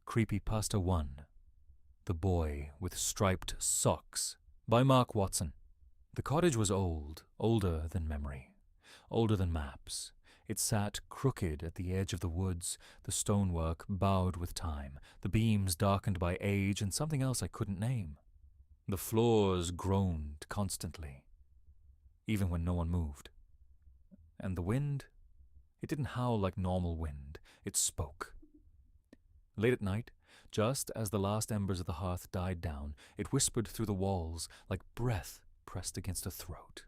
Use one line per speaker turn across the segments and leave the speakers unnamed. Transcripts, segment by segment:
Creepypasta 1, The Boy with Striped Socks, by Mark Watson. The cottage was old, older than memory, older than maps. It sat crooked at the edge of the woods, the stonework bowed with time, the beams darkened by age and something else I couldn't name. The floors groaned constantly, even when no one moved. And the wind? It didn't howl like normal wind. It spoke. Late at night, just as the last embers of the hearth died down, it whispered through the walls like breath pressed against a throat.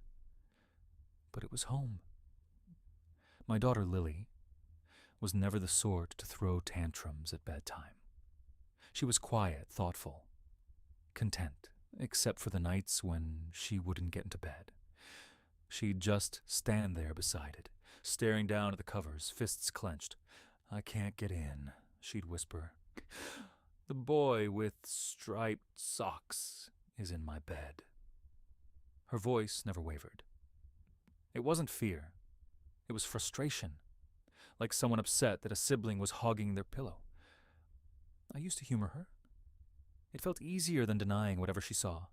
But it was home. My daughter Lily was never the sort to throw tantrums at bedtime. She was quiet, thoughtful, content, except for the nights when she wouldn't get into bed. She'd just stand there beside it, staring down at the covers, fists clenched. "I can't get in," she'd whisper. "The boy with striped socks is in my bed." Her voice never wavered. It wasn't fear. It was frustration, like someone upset that a sibling was hogging their pillow. I used to humor her. It felt easier than denying whatever she saw.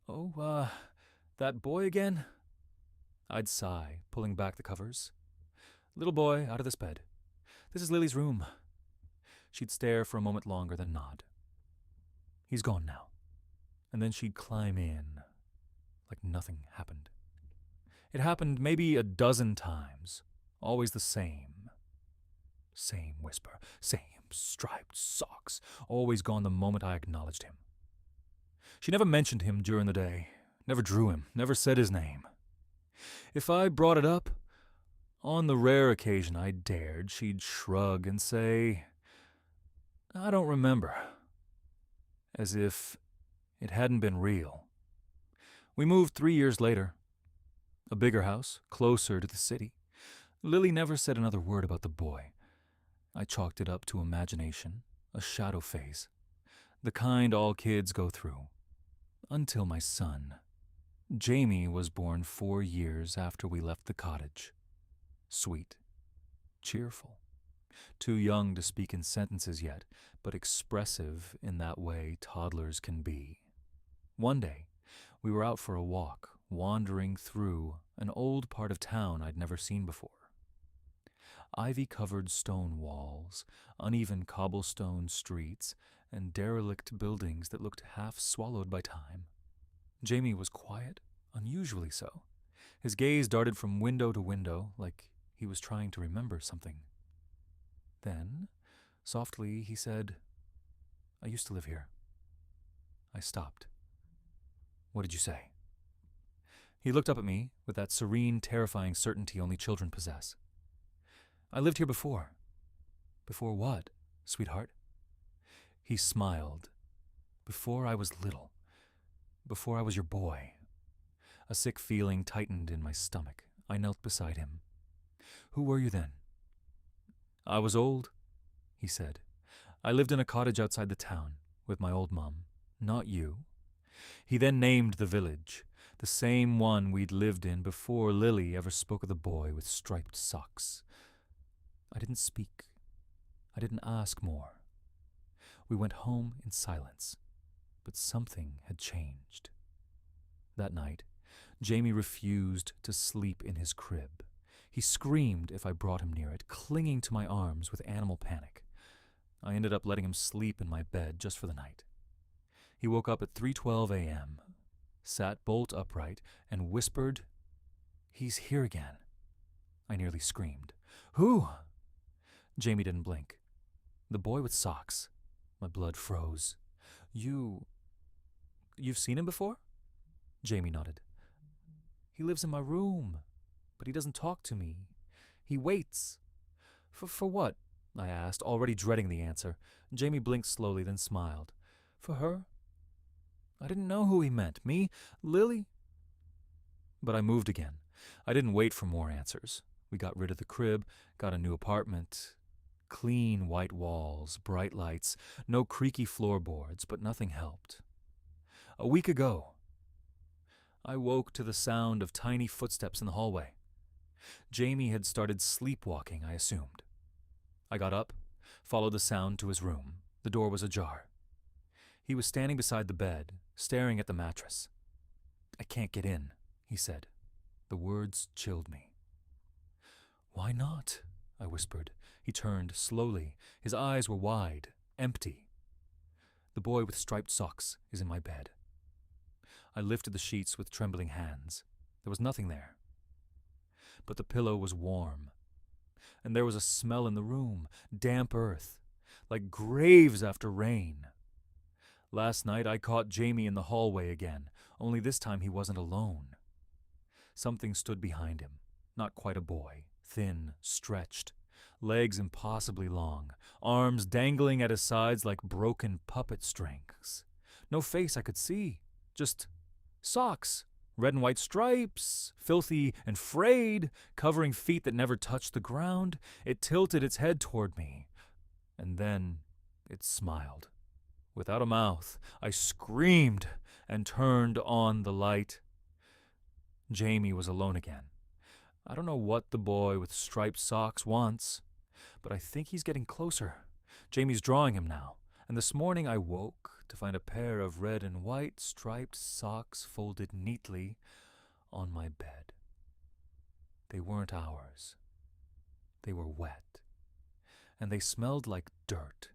"Oh, that boy again?" I'd sigh, pulling back the covers. "Little boy, out of this bed. This is Lily's room." She'd stare for a moment longer, then nod. "He's gone now." And then she'd climb in, like nothing happened. It happened maybe a dozen times, always the same. Same whisper, same striped socks, always gone the moment I acknowledged him. She never mentioned him during the day, never drew him, never said his name. If I brought it up, on the rare occasion I dared, she'd shrug and say, "I don't remember," as if it hadn't been real. We moved 3 years later. A bigger house, closer to the city. Lily never said another word about the boy. I chalked it up to imagination, a shadow phase, the kind all kids go through. Until my son. Jamie was born 4 years after we left the cottage. Sweet, cheerful, too young to speak in sentences yet, but expressive in that way toddlers can be. One day, we were out for a walk, wandering through an old part of town I'd never seen before. Ivy-covered stone walls, uneven cobblestone streets, and derelict buildings that looked half swallowed by time. Jamie was quiet, unusually so. His gaze darted from window to window, like he was trying to remember something. Then, softly, he said, "I used to live here." I stopped. "What did you say?" He looked up at me with that serene, terrifying certainty only children possess. "I lived here before." "Before what, sweetheart?" He smiled. "Before I was little. Before I was your boy." A sick feeling tightened in my stomach. I knelt beside him. "Who were you then?" "I was old," he said. "I lived in a cottage outside the town with my old mom. Not you." He then named the village, the same one we'd lived in before Lily ever spoke of the boy with striped socks. I didn't speak. I didn't ask more. We went home in silence, but something had changed. That night, Jamie refused to sleep in his crib. He screamed if I brought him near it, clinging to my arms with animal panic. I ended up letting him sleep in my bed just for the night. He woke up at 3:12 a.m., sat bolt upright, and whispered, "He's here again." I nearly screamed. "Who?" Jamie didn't blink. "The boy with socks." My blood froze. You've seen him before?" Jamie nodded. "He lives in my room, but he doesn't talk to me. He waits." For what?" I asked, already dreading the answer. Jamie blinked slowly, then smiled. "For her?" I didn't know who he meant. Me? Lily? But I moved again. I didn't wait for more answers. We got rid of the crib, got a new apartment. Clean white walls, bright lights, no creaky floorboards, but nothing helped. A week ago, I woke to the sound of tiny footsteps in the hallway. Jamie had started sleepwalking, I assumed. I got up, followed the sound to his room. The door was ajar. He was standing beside the bed, staring at the mattress. "I can't get in," he said. The words chilled me. "Why not?" I whispered. He turned slowly. His eyes were wide, empty. "The boy with striped socks is in my bed." I lifted the sheets with trembling hands. There was nothing there. But the pillow was warm. And there was a smell in the room, damp earth, like graves after rain. Last night I caught Jamie in the hallway again, only this time he wasn't alone. Something stood behind him, not quite a boy, thin, stretched, legs impossibly long, arms dangling at his sides like broken puppet strings. No face I could see, just socks, red and white stripes, filthy and frayed, covering feet that never touched the ground. It tilted its head toward me, and then it smiled. Without a mouth, I screamed and turned on the light. Jamie was alone again. I don't know what the boy with striped socks wants, but I think he's getting closer. Jamie's drawing him now, and this morning I woke to find a pair of red and white striped socks folded neatly on my bed. They weren't ours. They were wet, and they smelled like dirt.